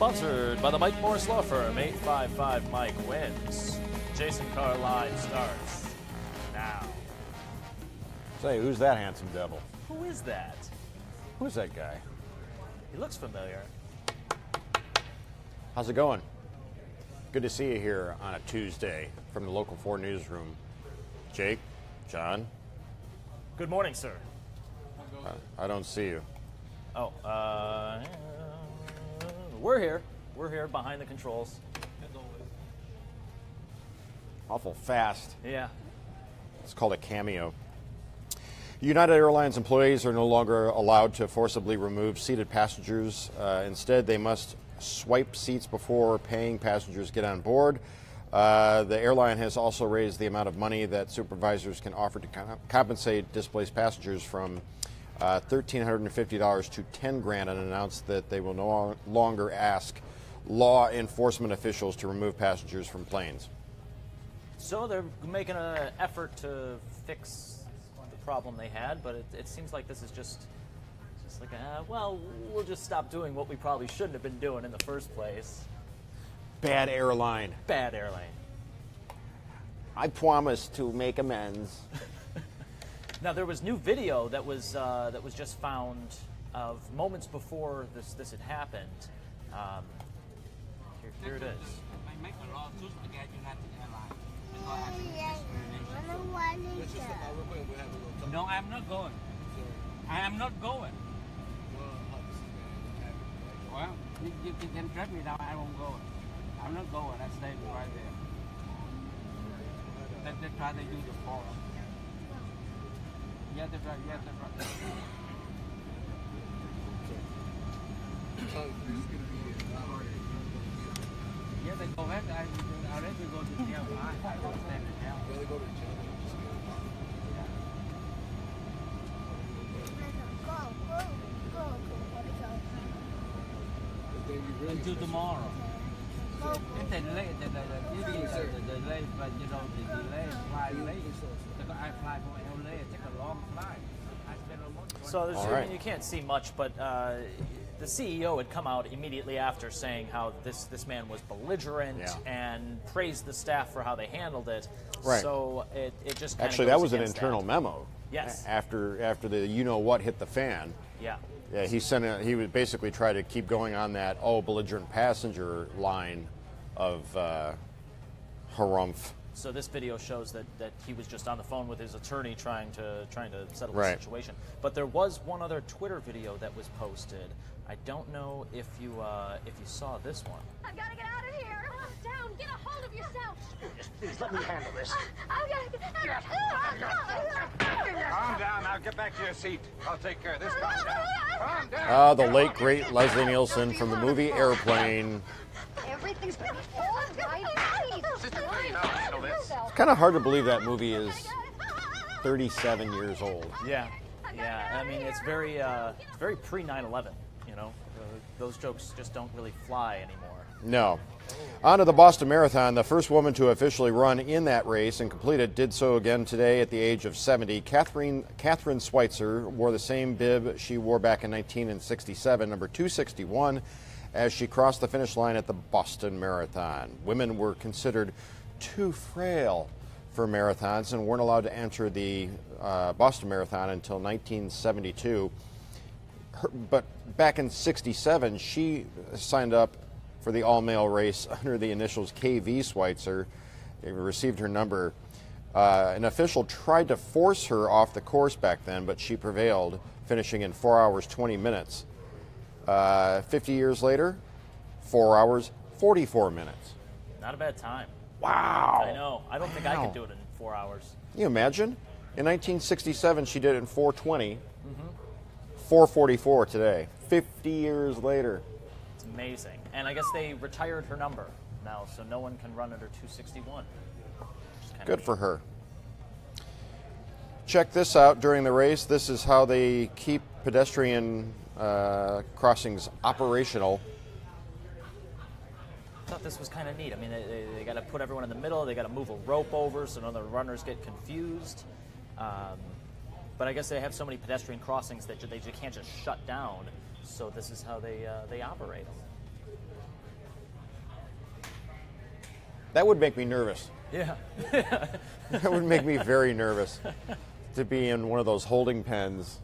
Sponsored by the Mike Morris Law Firm. 855 Mike wins. Jason Carr Live starts now. Say, who's that handsome devil? Who is that? Who's that guy? He looks familiar. How's it going? Good to see you here on a Tuesday from the Local 4 newsroom. Jake, John. Good morning, sir. I don't see you. Oh, we're here. We're here behind the controls. Awful fast. Yeah. It's called a cameo. United Airlines employees are no longer allowed to forcibly remove seated passengers. Instead, they must swipe seats before paying passengers get on board. The airline has also raised the amount of money that supervisors can offer to compensate displaced passengers from $1,350 to $10,000 and announced that they will no longer ask law enforcement officials to remove passengers from planes. So they're making an effort to fix the problem they had, but it seems like this is just like, well, we'll just stop doing what we probably shouldn't have been doing in the first place. Bad airline. Bad airline. I promise to make amends. Now there was new video that was just found of moments before this had happened. Here it is. No, I'm not going. I am not going. Well, you can track me down. I won't go. I'm not going. I stay right there. They try to do the forum. Yeah, that's right. Yeah, that's right. Yeah, they go ahead. I already go to jail. I don't stand in jail. Rather go to jail than just go. Until tomorrow. If they delay, the delay, but you know, the delay fly late. I fly from LA, take a long flight. I spend almost. So you can't see much, but the CEO had come out immediately after saying how this man was belligerent and praised the staff for how they handled it. Right. So it just actually that was an internal memo. Yes. After the what hit the fan. Yeah. Yeah, he would basically try to keep going on that belligerent passenger line of harumph. So this video shows that he was just on the phone with his attorney trying to settle the situation. But there was one other Twitter video that was posted. I don't know if you saw this one. I've got to get out of here. Calm down. Get a hold of yourself. Please let me handle this. I've got to get Calm down. Now get back to your seat. I'll take care of this. Calm down. Calm down. The late, great Leslie Nielsen from the movie Airplane. Everything's going to be all right. Sister, please, I'll handle this. It's kind of hard to believe that movie is 37 years old. Yeah. I mean, it's very pre 9/11. You know, those jokes just don't really fly anymore. No. On to the Boston Marathon. The first woman to officially run in that race and complete it did so again today at the age of 70. Catherine Schweitzer wore the same bib she wore back in 1967, number 261, as she crossed the finish line at the Boston Marathon. Women were considered too frail for marathons and weren't allowed to enter the Boston Marathon until 1972. But back in 67, she signed up for the all-male race under the initials KV Schweitzer. They received her number. An official tried to force her off the course back then, but she prevailed, finishing in 4 hours, 20 minutes. 50 years later, 4 hours, 44 minutes. Not a bad time. Wow. I know. I don't think I could do it in 4 hours. Can you imagine? In 1967, she did it in 4:20. 4:44 today. 50 years later. It's amazing. And I guess they retired her number now, so no one can run under 261. Good for her. Check this out during the race. This is how they keep pedestrian crossings operational. I thought this was kind of neat. I mean, they got to put everyone in the middle. They got to move a rope over so none of the runners get confused. But I guess they have so many pedestrian crossings that they can't just shut down. So this is how they operate them. That would make me nervous. Yeah. That would make me very nervous to be in one of those holding pens.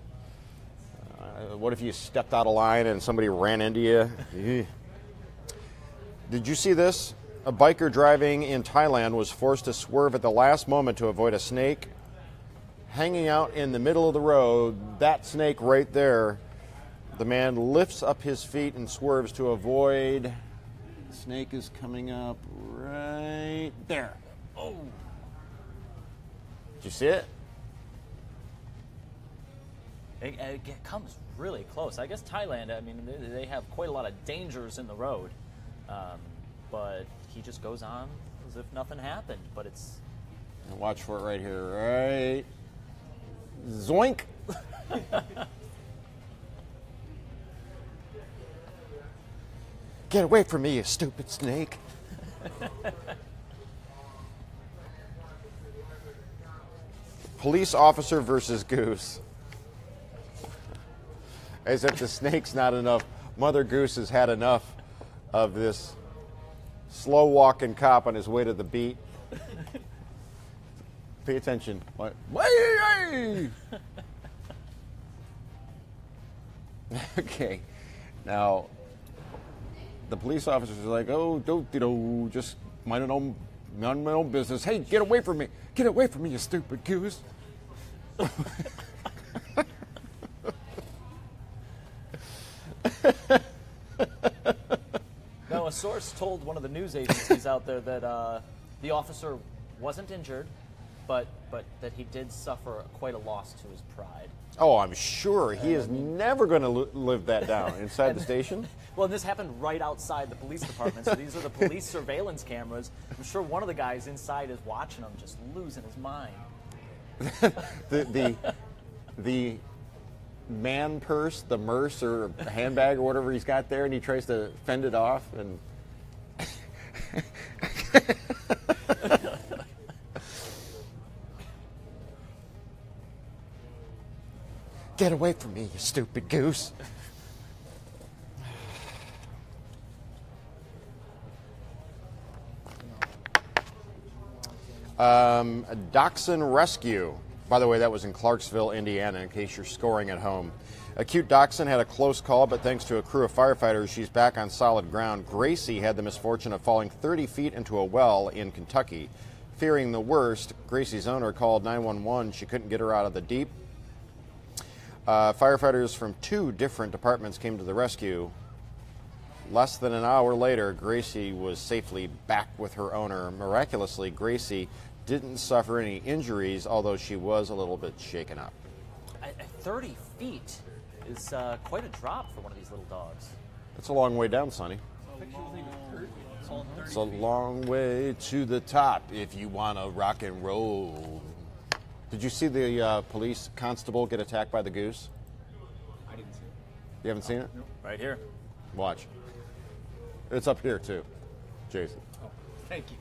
What if you stepped out of line and somebody ran into you? Did you see this? A biker driving in Thailand was forced to swerve at the last moment to avoid a snake hanging out in the middle of the road. That snake right there. The man lifts up his feet and swerves to avoid. The snake is coming up right there. Oh. Did you see it? It comes really close. I guess Thailand, I mean, they have quite a lot of dangers in the road. But he just goes on as if nothing happened. But it's... And watch for it right here. Right. Zoink. Get away from me, you stupid snake. Police officer versus goose. As if the snake's not enough. Mother Goose has had enough of this slow-walking cop on his way to the beat. Pay attention. What? Okay. Now, the police officers are like, oh, don't, just mind my own business. Hey, get away from me. Get away from me, you stupid goose. Now, a source told one of the news agencies out there that the officer wasn't injured, but that he did suffer quite a loss to his pride. Oh, I'm sure. He is never going to live that down inside the station. Well, this happened right outside the police department, so these are the police surveillance cameras. I'm sure one of the guys inside is watching him, just losing his mind. the man purse, the merce or handbag or whatever he's got there, and he tries to fend it off, and get away from me, you stupid goose. Dachshund rescue. By the way, that was in Clarksville, Indiana, in case you're scoring at home. A cute dachshund had a close call, but thanks to a crew of firefighters, she's back on solid ground. Gracie had the misfortune of falling 30 feet into a well in Kentucky. Fearing the worst, Gracie's owner called 911. She couldn't get her out of the deep. Firefighters from 2 different departments came to the rescue. Less than an hour later, Gracie was safely back with her owner. Miraculously, Gracie didn't suffer any injuries, although she was a little bit shaken up. 30 feet is quite a drop for one of these little dogs. It's a long way down, Sonny. It's a long way to the top if you want to rock and roll. Did you see the police constable get attacked by the goose? I didn't see it. You haven't seen it? No. Right here. Watch. It's up here, too, Jason. Oh, thank you.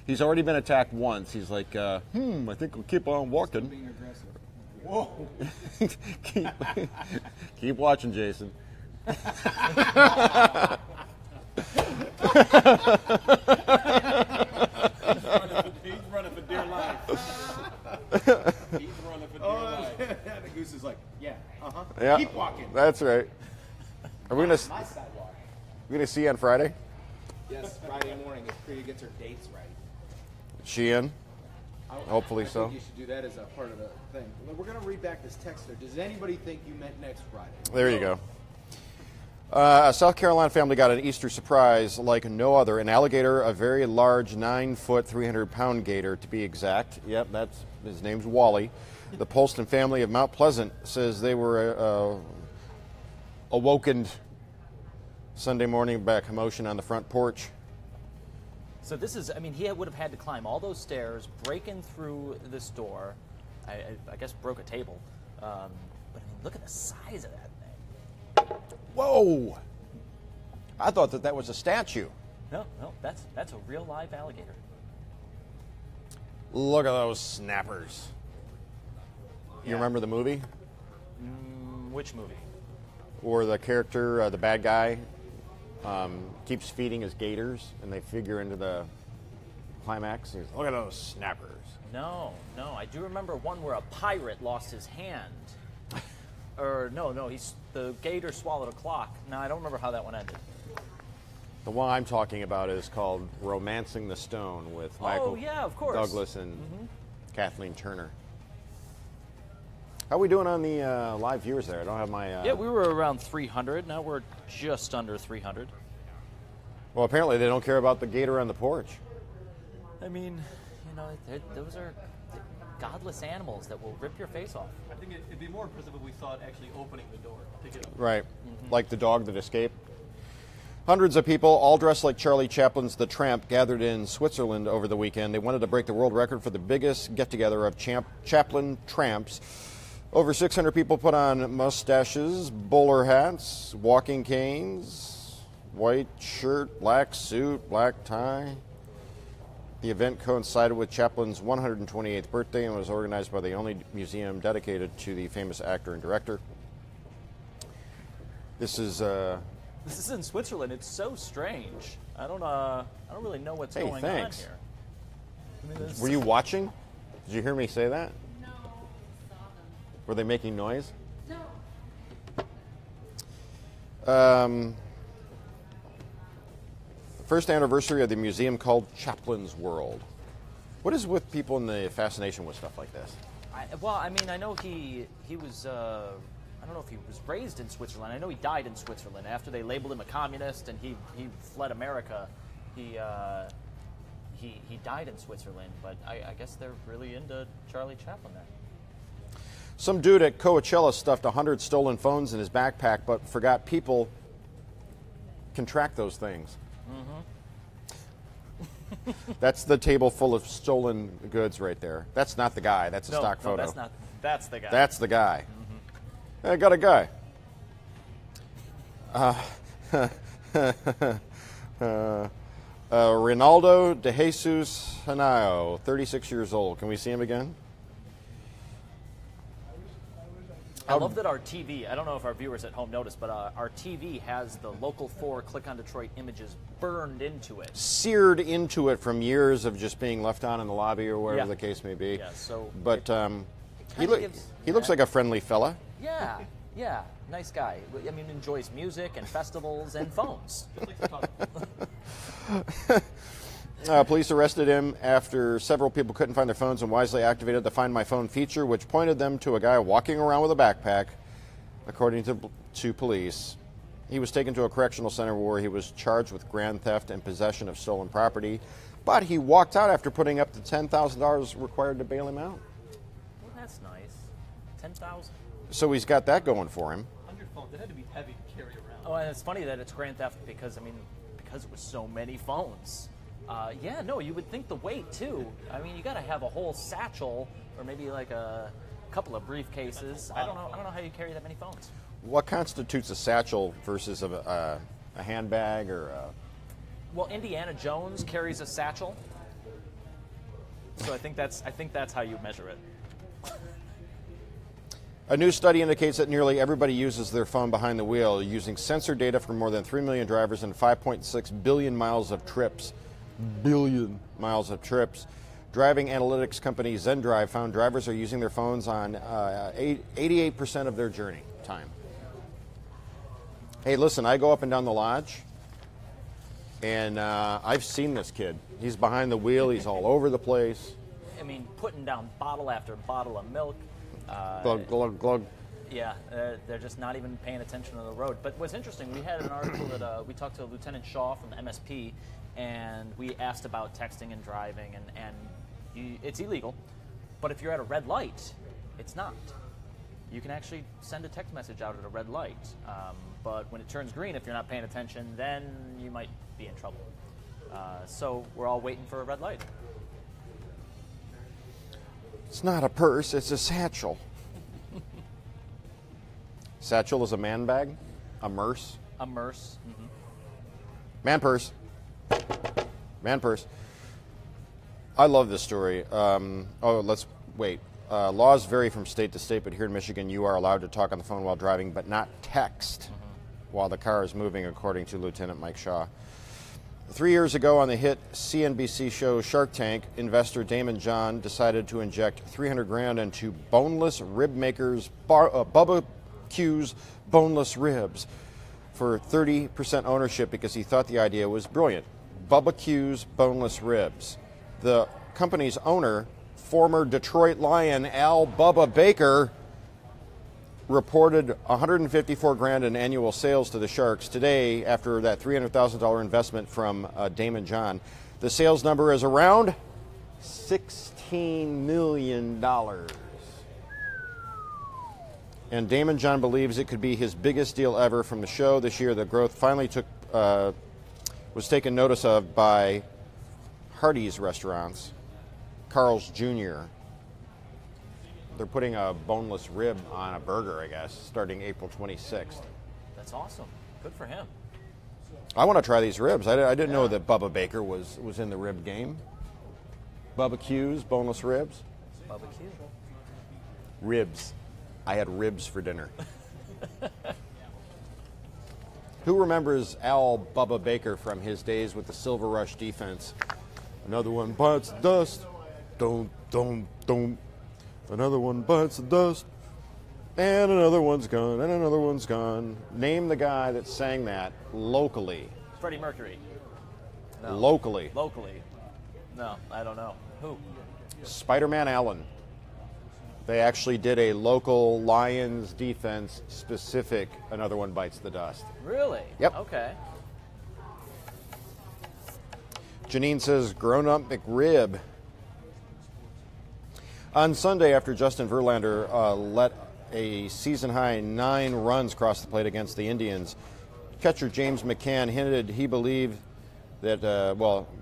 He's already been attacked once. He's like, I think we'll keep on walking. Being aggressive. Whoa. Keep watching, Jason. He's running for dear life. He's running for dear life. The goose is like, yeah, Yeah, keep walking. That's right. Are we gonna My sidewalk. see you on Friday? Yes, Friday morning if Priya gets her dates right. She in? Hopefully I so. think you should do that as a part of the thing. We're going to read back this text there. Does anybody think you meant next Friday? There you go. A South Carolina family got an Easter surprise like no other. An alligator, a very large 9-foot, 300-pound gator to be exact. Yep, his name's Wally. The Polston family of Mount Pleasant says they were awokened Sunday morning by a commotion on the front porch. So this is, I mean, he would have had to climb all those stairs, break in through this door. I guess broke a table. But I mean, look at the size of that thing. Whoa! I thought that was a statue. No, that's a real live alligator. Look at those snappers. You remember the movie? Which movie? Or the character, the bad guy, keeps feeding his gators, and they figure into the climax. He's, look at those snappers. No. I do remember one where a pirate lost his hand. Or no, the gator swallowed a clock. No, I don't remember how that one ended. The one I'm talking about is called Romancing the Stone with Michael of course. Douglas and Kathleen Turner. How are we doing on the live viewers there? I don't have my... Yeah, we were around 300. Now we're just under 300. Well, apparently they don't care about the gator on the porch. I mean, those are godless animals that will rip your face off. I think it'd be more impressive if we saw it actually opening the door to get up. Right, like the dog that escaped. Hundreds of people, all dressed like Charlie Chaplin's The Tramp, gathered in Switzerland over the weekend. They wanted to break the world record for the biggest get-together of Chaplin tramps. Over 600 people put on mustaches, bowler hats, walking canes, white shirt, black suit, black tie. The event coincided with Chaplin's 128th birthday and was organized by the only museum dedicated to the famous actor and director. This is in Switzerland. It's so strange. I don't really know what's going thanks. on here. I mean, Were you watching? Did you hear me say that? No, saw them. Were they making noise? No. First anniversary of the museum called Chaplin's World. What is with people and the fascination with stuff like this? I know he was. I don't know if he was raised in Switzerland. I know he died in Switzerland after they labeled him a communist and he fled America. He died in Switzerland, but I guess they're really into Charlie Chaplin there. Some dude at Coachella stuffed 100 stolen phones in his backpack, but forgot people can track those things. That's the table full of stolen goods right there. That's not the guy. That's a stock photo. That's not. That's the guy. That's the guy. I got a guy. Ronaldo de Jesus Hanao, 36 years old. Can we see him again? I love that our TV, I don't know if our viewers at home noticed, but our TV has the Local 4 Click on Detroit images burned into it. Seared into it from years of just being left on in the lobby or whatever Yeah. the case may be. Yeah, so but he gives- looks like a friendly fella. Yeah, nice guy. I mean, enjoys music and festivals and phones. Police arrested him after several people couldn't find their phones and wisely activated the Find My Phone feature, which pointed them to a guy walking around with a backpack, according to police. He was taken to a correctional center where he was charged with grand theft and possession of stolen property, but he walked out after putting up the $10,000 required to bail him out. Well, that's nice. 10,000. So he's got that going for him. 100 phones. It had to be heavy to carry around. Oh, and it's funny that it's grand theft because it was so many phones. You would think the weight too. I mean, you got to have a whole satchel or maybe like a couple of briefcases. I don't know how you carry that many phones. What constitutes a satchel versus a handbag or a... Well, Indiana Jones carries a satchel, so I think that's how you measure it. A new study indicates that nearly everybody uses their phone behind the wheel, using sensor data from more than 3 million drivers and 5.6 billion miles of trips. Driving analytics company ZenDrive found drivers are using their phones on 88% of their journey time. Hey, listen, I go up and down the lodge, and I've seen this kid. He's behind the wheel. He's all over the place. I mean, putting down bottle after bottle of milk. Glug, glug, glug. Yeah, they're just not even paying attention to the road. But what's interesting, we had an article that we talked to Lieutenant Shaw from the MSP, and we asked about texting and driving, and it's illegal. But if you're at a red light, it's not. You can actually send a text message out at a red light. But when it turns green, if you're not paying attention, then you might be in trouble. So we're all waiting for a red light. It's not a purse, it's a satchel. Satchel is a man bag? A merce? A merce. Mm-hmm. Man purse. Man purse. I love this story. Let's wait. Laws vary from state to state, but here in Michigan, you are allowed to talk on the phone while driving, but not text. while the car is moving, according to Lieutenant Mike Shaw. 3 years ago on the hit CNBC show Shark Tank, investor Damon John decided to inject $300,000 into boneless rib makers Bubba Q's boneless ribs for 30% ownership because he thought the idea was brilliant. Bubba Q's boneless ribs. The company's owner, former Detroit Lion Al Bubba Baker, reported $154,000 in annual sales to the Sharks today after that $300,000 investment from Damon John. The sales number is around $16 million. And Damon John believes it could be his biggest deal ever from the show this year. The growth finally was taken notice of by Hardee's restaurants, Carl's Jr. They're putting a boneless rib on a burger, I guess, starting April 26th. That's awesome. Good for him. I want to try these ribs. I didn't know that Bubba Baker was in the rib game. Bubba Q's boneless ribs. Bubba Q. Ribs. I had ribs for dinner. Who remembers Al Bubba Baker from his days with the Silver Rush defense? Another one bites the dust. Don't, don't, don't. Another one bites the dust. And another one's gone, and another one's gone. Name the guy that sang that locally. Freddie Mercury. No. Locally. Locally. No, I don't know. Who? Spider-Man Allen. They actually did a local Lions defense specific Another One Bites the Dust. Really? Yep. Okay. Janine says, grown-up McRib. On Sunday, after Justin Verlander let a season-high 9 runs cross the plate against the Indians, catcher James McCann hinted he believed that,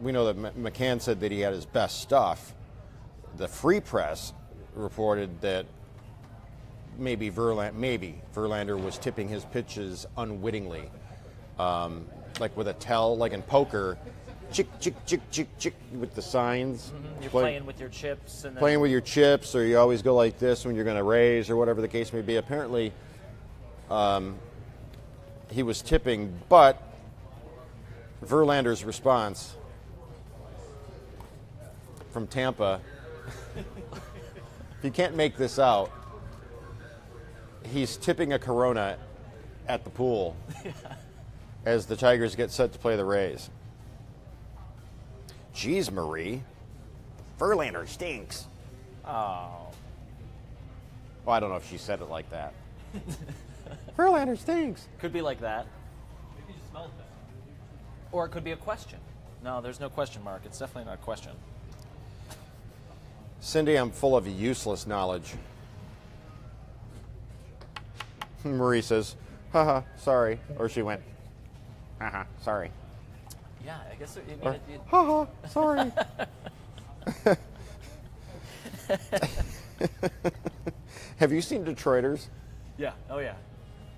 we know that McCann said that he had his best stuff. The Free Press reported that maybe Verlander was tipping his pitches unwittingly, like with a tell, like in poker, chick, chick, chick, chick, chick, with the signs. Mm-hmm. You're playing with your chips. And then playing with your chips, or you always go like this when you're going to raise, or whatever the case may be. Apparently, he was tipping, but Verlander's response from Tampa, if you can't make this out, he's tipping a Corona at the pool as the Tigers get set to play the Rays. Jeez, Marie, Verlander stinks. Oh. Well, I don't know if she said it like that. Verlander stinks. Could be like that. Maybe you just smelled that. Or it could be a question. No, there's no question mark. It's definitely not a question. Cindy, I'm full of useless knowledge. Marie says, haha, sorry. Or she went, haha, sorry. Yeah, I guess Or, haha, sorry. Have you seen Detroiters? Yeah. Oh, yeah.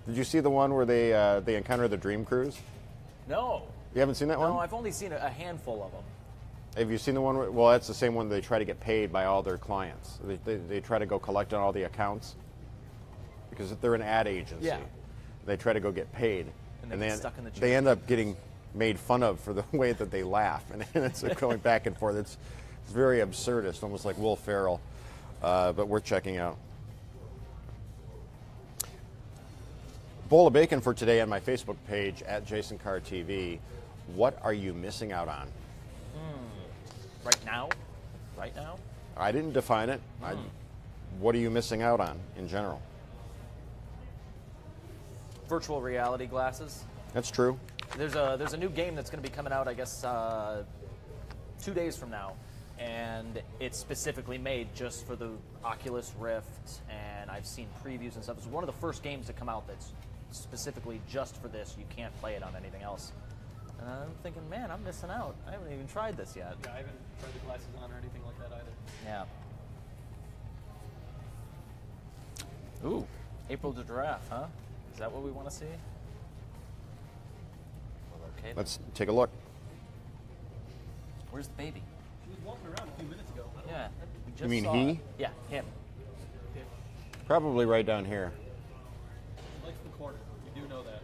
Did you see the one where they encounter the Dream Cruise? No. You haven't seen that one? No, I've only seen a handful of them. Have you seen the one? Well, that's the same one they try to get paid by all their clients. They try to go collect on all the accounts because they're an ad agency. Yeah. They try to go get paid, And they get stuck in the they end up getting made fun of for the way that they laugh, and it's going back and forth. It's very absurdist, almost like Will Ferrell, but worth checking out. Bowl of bacon for today on my Facebook page at Jason Carr TV. What are you missing out on? Right now? Right now? I didn't define it. What are you missing out on in general? Virtual reality glasses. That's true. There's a new game that's going to be coming out, I guess, 2 days from now, and it's specifically made just for the Oculus Rift, and I've seen previews and stuff. It's one of the first games to come out that's specifically just for this. You can't play it on anything else. And I'm thinking, man, I'm missing out. I haven't even tried this yet. Yeah, I haven't tried the glasses on or anything like that either. Yeah. Ooh, April the giraffe, huh? Is that what we want to see? Well, okay. Let's take a look. Where's the baby? She was walking around a few minutes ago. I don't Yeah. We just You mean saw he? it. Yeah, him. Probably right down here. She likes the corner. You do know that.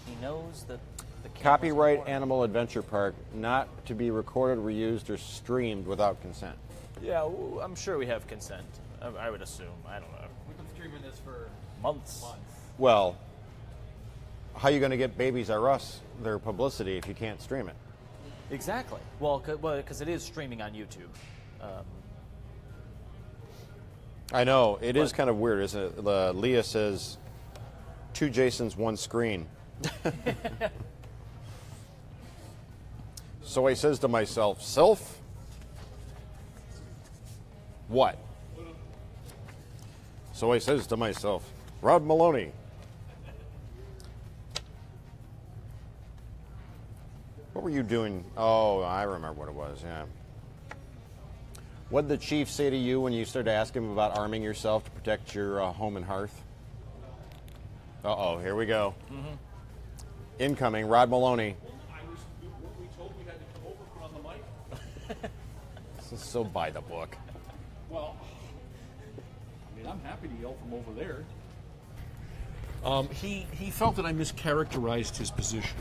He knows that the cameras are Copyright recording. Animal Adventure Park, not to be recorded, reused, or streamed without consent. Yeah, I'm sure we have consent. I would assume. I don't know. We've been streaming this for Months. Well, how are you going to get Babies R Us their publicity if you can't stream it? Exactly. Well, because it is streaming on YouTube. I know. It is kind of weird, isn't it? Leah says, 2 Jasons, 1 screen. So I says to myself, self? What? So I says to myself, Rod Maloney. What were you doing? Oh, I remember what it was, yeah. What did the chief say to you when you started to ask him about arming yourself to protect your home and hearth? Uh-oh, here we go. Incoming, Rod Maloney. Weren't we told we had to come over, put on the mic? This is so by the book. Well, I mean, I'm happy to yell from over there. He felt that I mischaracterized his position.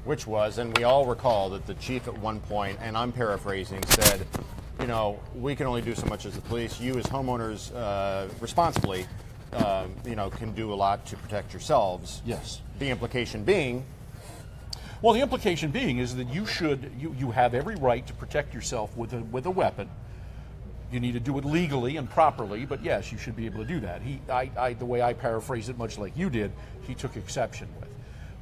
Which was, and we all recall that the chief at one point, and I'm paraphrasing, said, you know, we can only do so much as the police. You as homeowners responsibly, can do a lot to protect yourselves. Yes. The implication being, Well, the implication being is that you have every right to protect yourself with a weapon. You need to do it legally and properly, but yes, you should be able to do that. The way I paraphrase it, much like you did, he took exception with.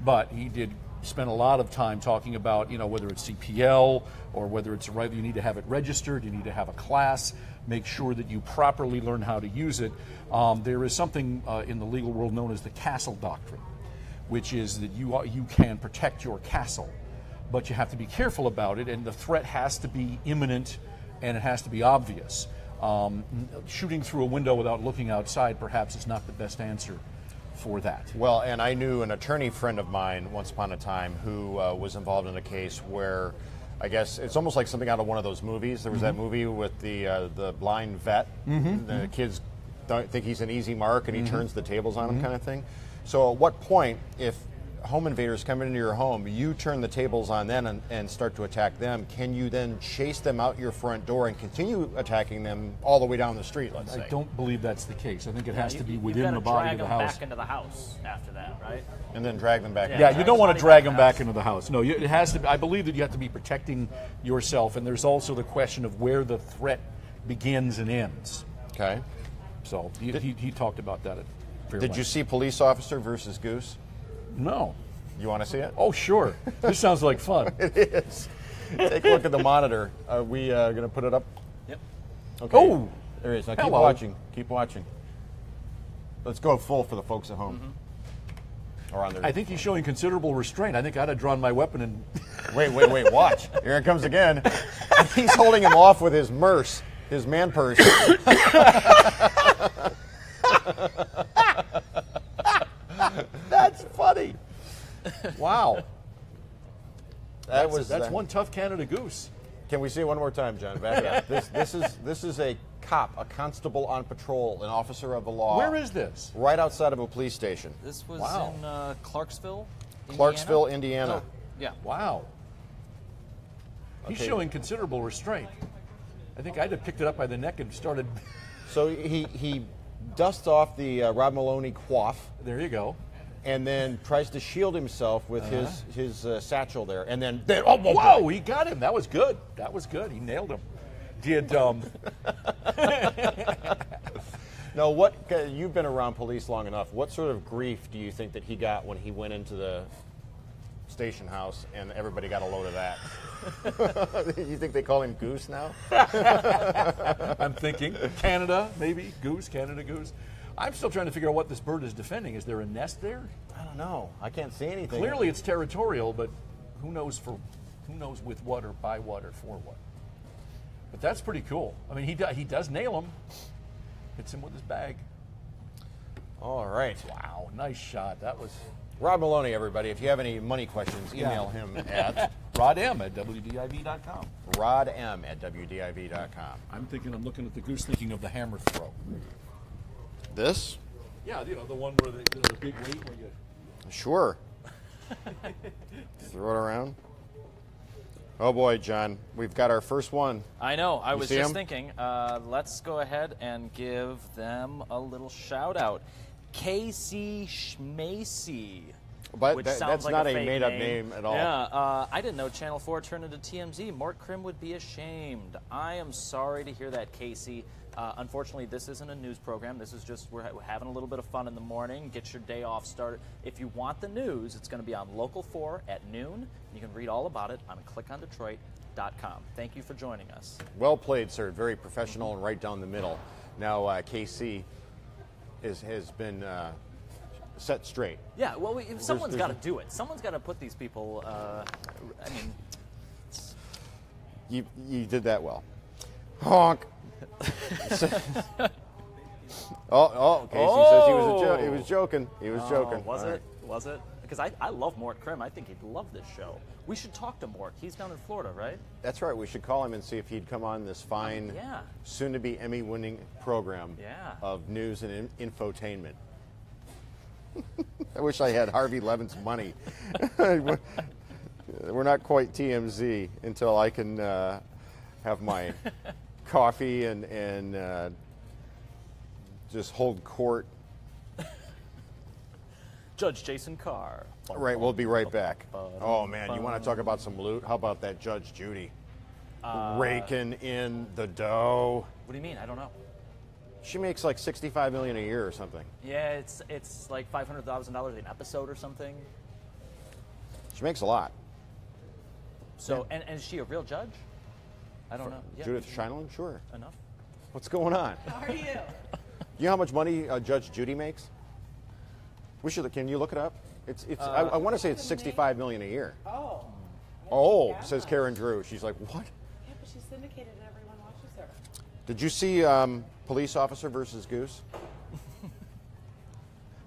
But he did spend a lot of time talking about, whether it's CPL or whether it's right, you need to have it registered, you need to have a class, make sure that you properly learn how to use it. There is something in the legal world known as the castle doctrine, which is that you can protect your castle, but you have to be careful about it, and the threat has to be imminent and it has to be obvious. Shooting through a window without looking outside perhaps is not the best answer for that. well, and I knew an attorney friend of mine once upon a time who was involved in a case where, I guess it's almost like something out of one of those movies. There was that movie with the blind vet. The kids think he's an easy mark and he turns the tables on him, kind of thing. So at what point, if home invaders come into your home, you turn the tables on them and start to attack them, can you then chase them out your front door and continue attacking them all the way down the street, let's say? I don't believe that's the case. I think it has to be You've within gotta the body of drag the them house. back into the house after that, right? And then drag them back. Yeah, you don't want to Body drag back them in the back house. into the house. No, it has to. I believe that you have to be protecting yourself, and there's also the question of where the threat begins and ends. Okay. So he talked about that at fair Did you length. see Police Officer versus Goose? No. You want to see it? Oh, sure. This sounds like fun. It is. Take a look at the monitor. Are we going to put it up? Yep. Okay. Oh, There it is. Now keep hello. watching. Keep watching. Let's go full for the folks at home. Or on their I think he's showing considerable restraint. I think I'd have drawn my weapon and Wait, watch. Here it comes again. He's holding him off with his merce, his man purse. That's funny. Wow. that's one tough Canada goose. Can we see it one more time, John? Back up. This is a cop, a constable on patrol, an officer of the law. Where is this? Right outside of a police station. This was Wow. in Clarksville, Indiana? Clarksville, Indiana. Oh, yeah. Wow. He's Okay. showing considerable restraint. I think I'd have picked it up by the neck and started. So he dusts off the Rod Maloney coif There you go. and then tries to shield himself with his satchel there. And then Whoa, he got him. That was good. That was good. He nailed him. Did Now, you've been around police long enough. What sort of grief do you think that he got when he went into the station house and everybody got a load of that? You think they call him Goose now? I'm thinking Canada, maybe goose, Canada goose. I'm still trying to figure out what this bird is defending. Is there a nest there? I don't know. I can't see anything. Clearly, it's territorial, but who knows with what or by what or for what. But that's pretty cool. I mean, he does nail him. Hits him with his bag. All right. Wow, nice shot. That was Rod Maloney, everybody. If you have any money questions, email him at rodm@wdiv.com. rodm@wdiv.com. I'm looking at the goose, thinking of the hammer throw. This? Yeah, the one where the big weight where you. Sure. Throw it around. Oh boy, John, we've got our first one. I know. I was see just 'em? thinking. Let's go ahead and give them a little shout out. Casey Schmacy. But Which that's sounds like not a a fake made-up name at all. Yeah, I didn't know Channel 4 turned into TMZ. Mort Krim would be ashamed. I am sorry to hear that, Casey. Unfortunately, this isn't a news program. This is just, we're having a little bit of fun in the morning. Get your day off started. If you want the news, it's going to be on Local 4 at noon. You can read all about it on clickondetroit.com. Thank you for joining us. Well played, sir. Very professional and right down the middle. Now, KC has been set straight. Yeah, well, someone's there's got to do it. Someone's got to put these people, I mean... You did that well. Honk. Casey says he was joking. He was joking. Was All it? right. Was it? Because I love Mort Krim. I think he'd love this show. We should talk to Mort. He's down in Florida, right? That's right. We should call him and see if he'd come on this fine, yeah. soon-to-be Emmy-winning program Yeah. of news and infotainment. I wish I had Harvey Levin's money. We're not quite TMZ until I can have my coffee and just hold court. Judge Jason Carr. Right, we'll be right back. Oh man, you want to talk about some loot? How about that Judge Judy raking in the dough? What do you mean? I don't know. She makes like $65 million a year or something. Yeah, it's like $500,000 an episode or something. She makes a lot. So, and is she a real judge? I don't know. Yeah. Judith Scheinland, sure. Enough. What's going on? How are you? You know how much money Judge Judy makes? We should. Can you look it up? It's. I want to say it's $65 million a year. Oh. Oh, says Karen Drew. She's like, what? Yeah, but she's syndicated and everyone watches her. Did you see Police Officer versus Goose?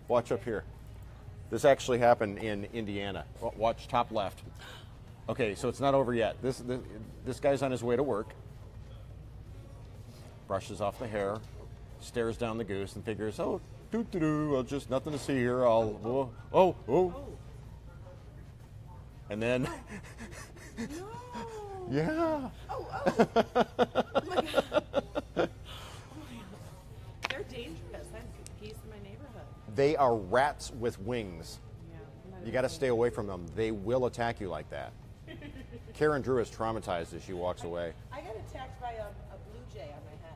Watch up here. This actually happened in Indiana. Watch top left. Okay, so it's not over yet. This guy's on his way to work. Brushes off the hair, stares down the goose, and figures, oh, well, just nothing to see here. Oh. And then, yeah. Oh my God. They're dangerous. I have geese in my neighborhood. They are rats with wings. Yeah. You got to stay away from them. They will attack you like that. Karen Drew is traumatized as she walks away. I got attacked by a blue jay on my head.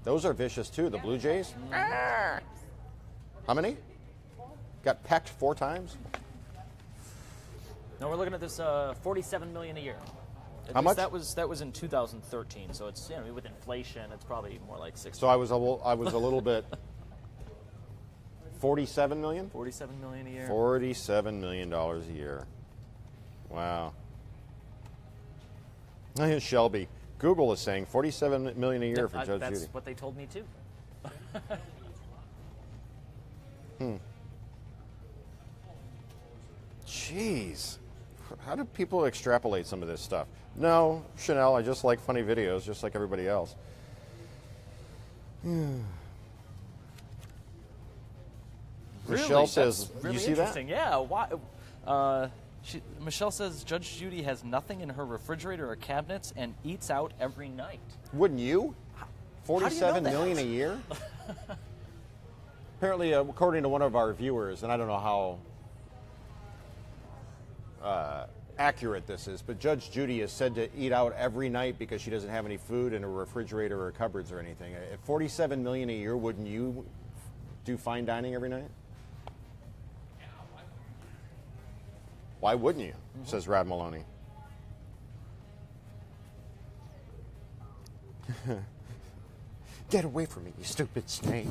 Those are vicious too, the Blue Jays. How many? Got pecked 4 times? No, we're looking at this $47 million a year. How much? That was in 2013. So it's with inflation, it's probably more like 60. So I was a little bit. 47 million? 47 million a year. $47 million a year. Wow. Here's Shelby. Google is saying $47 million a year for Judge that's Judy. what they told me too. Jeez. How do people extrapolate some of this stuff? No, Chanel, I just like funny videos, just like everybody else. Michelle says, that's really you see that? interesting. Yeah. Why? Michelle says Judge Judy has nothing in her refrigerator or cabinets and eats out every night. Wouldn't you? do you know $47 that? million a year? Apparently, according to one of our viewers, and I don't know how accurate this is, but Judge Judy is said to eat out every night because she doesn't have any food in her refrigerator or cupboards or anything. At $47 million a year, wouldn't you do fine dining every night? Why wouldn't you? Says Rod Maloney. Get away from me, you stupid snake.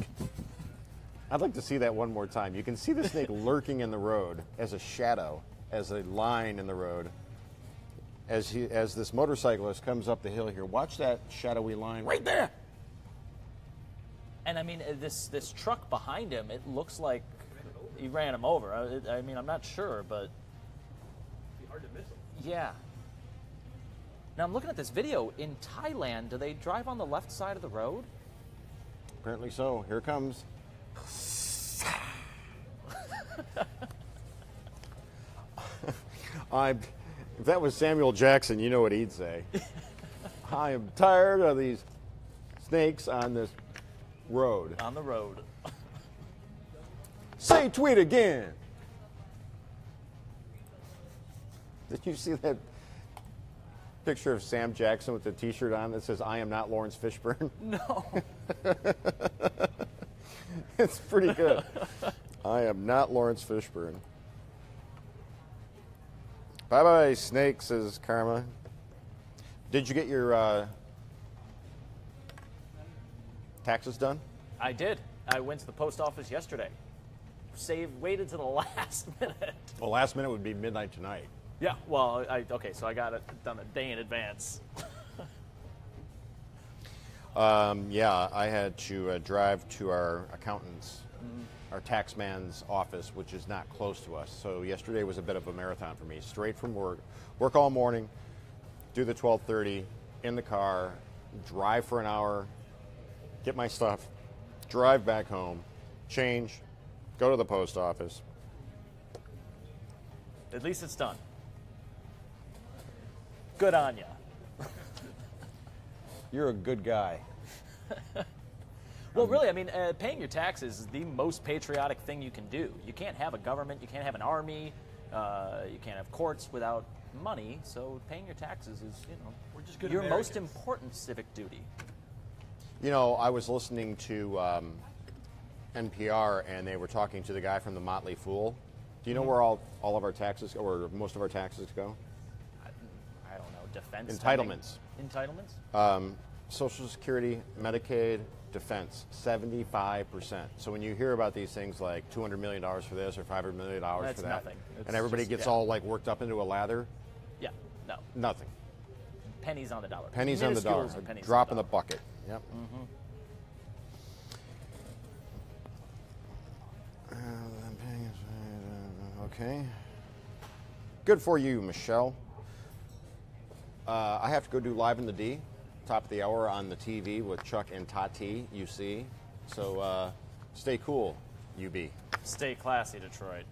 I'd like to see that one more time. You can see the snake lurking in the road as a shadow, as a line in the road. As this motorcyclist comes up the hill here, watch that shadowy line right there. And I mean, this truck behind him, it looks like he ran him over. I mean, I'm not sure, but It'd be hard to miss him. yeah. Now I'm looking at this video. In Thailand, do they drive on the left side of the road? Apparently so. Here it comes. If that was Samuel Jackson, you know what he'd say. I am tired of these snakes on this road. On the road. Say tweet again. Did you see that picture of Sam Jackson with the T-shirt on that says "I am not Lawrence Fishburne"? No. It's pretty good. I am not Lawrence Fishburne. Bye-bye, snake, says Karma. Did you get your taxes done? I did. I went to the post office yesterday. Waited to the last minute. Well, last minute would be midnight tonight. Yeah, well, so I got it done a day in advance. Yeah, I had to drive to our accountant's, our tax man's office, which is not close to us. So yesterday was a bit of a marathon for me. Straight from work all morning, do the 12:30 in the car, drive for an hour, get my stuff, drive back home, change, go to the post office. At least it's done. Good on ya. You're a good guy. Well, really, I mean, paying your taxes is the most patriotic thing you can do. You can't have a government, you can't have an army, you can't have courts without money. So paying your taxes is, We're just good your Americans. most important civic duty. You know, I was listening to NPR, and they were talking to the guy from the Motley Fool. Do you know where all of our taxes, or most of our taxes go? I don't know, defense Entitlements. spending? Entitlements? Social Security, Medicaid, defense, 75%. So when you hear about these things like $200 million for this or $500 million That's for that, nothing. It's and everybody just- gets yeah. all like worked up into a lather, Yeah, no. nothing. Pennies on the dollar. Pennies on the dollar, Minuscules are pennies drop on in the the dollar. bucket. Yep. Okay. Good for you, Michelle. I have to go do Live in the D, top of the hour on the TV with Chuck and Tati, UC. So stay cool, UB. Stay classy, Detroit.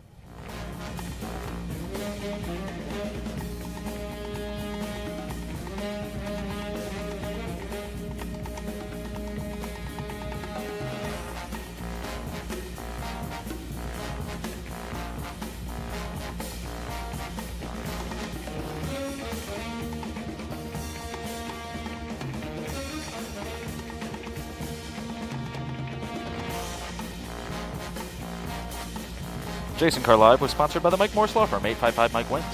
Jason Carr Live was sponsored by the Mike Morse Law Firm, 855 Mike Wins.